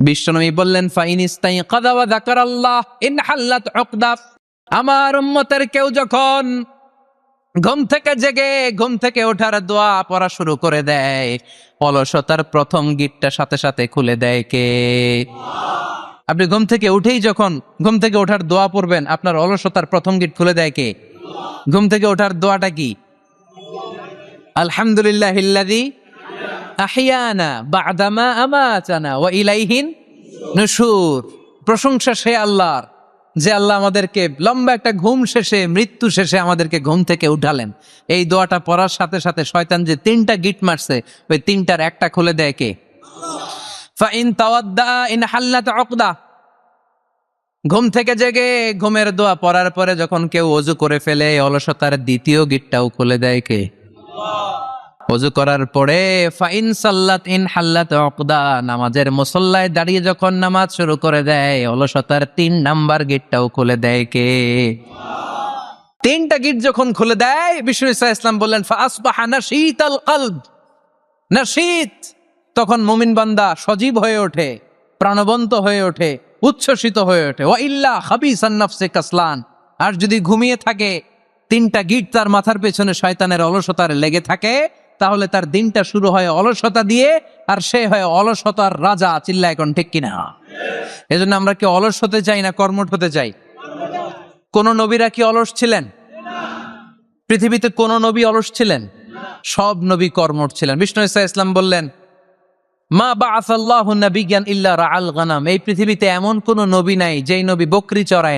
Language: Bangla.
বিশ্বনবী বললেন ফাইন ইস্তাইকাযা ওয়া যাকারাল্লাহ ইনহাল্লাত উকদা। আমার উম্মতের কেউ যখন ঘুম থেকে জেগে ঘুম থেকে ওঠার দোয়া পড়া শুরু করে দেয়, অলসতার প্রথম গিটটা সাথে সাথে খুলে দেয় কে? আপনি ঘুম থেকে উঠেই যখন ঘুম থেকে ওঠার দোয়া পড়বেন, আপনার অলসতার প্রথম গিট খুলে দেয় কে? ঘুম থেকে ওঠার দোয়াটা কি? আলহামদুলিল্লাহিল্লাযী আহিয়ানা বা'দামা আমাতানা ওয়া ইলাইহিন নুশুর। প্রশংসা সে আল্লাহর, যে আল্লাহ আমাদেরকে লম্বা একটা ঘুম শেষে, মৃত্যু শেষে আমাদেরকে ঘুম থেকে উঠালেন। এই দোয়াটা পড়ার সাথে সাথে শয়তান যে তিনটা গিট মারছে, ওই তিনটার একটা খুলে দেয় কে? Fine তাওয়াদ্দা in হাল্লাত উকদা। ঘুম থেকে জেগে ঘুমের দোয়া পড়ার পরে যখন কেউ ওযু করে ফেলে, অলসতার দ্বিতীয় গিটটাও খুলে দেয় কে? ওযু করার পরে ফাইন সাল্লাত ইন হাল্লাত উকদা, নামাজের মুসল্লায় দাঁড়িয়ে যখন নামাজ শুরু করে দেয়, অলসতার 3 নাম্বার গেটটাও খুলে দেয় কে? তিনটা গিট যখন খুলে দেয়, বিষ্ণু ইসা ইসলাম বললেন ফাসবাহা নাশীতাল কলব। নাশীত, তখন মুমিন বান্দা সজীব হয়ে ওঠে, প্রাণবন্ত হয়ে ওঠে, উচ্ছ্বসিত হয়ে ওঠে। ওয়া ইল্লা খাবিসান নাফসে কাসলান, আর যদি ঘুমিয়ে থাকে, তিনটা গিট তার মাথার পেছনে শয়তানের অলসতার লেগে থাকে, তাহলে তার দিনটা শুরু হয় অলসতা দিয়ে, আর সে হয় অলসতার রাজা। চিল্লায় এখন ঠিক কিনা? এজন্য আমরা কি অলস হতে চাই না কর্মঠ হতে চাই? কোন নবীরা কি অলস ছিলেন? পৃথিবীতে কোন নবী অলস ছিলেন? সব নবী কর্মঠ ছিলেন। বিষ্ণু ইসা ইসলাম বললেন মা বাআসাল্লাহু নাবিয়্যান ইল্লা রাআল গানাম। এই পৃথিবীতে এমন কোন নবী নাই যেই নবী বকরি চড়ায়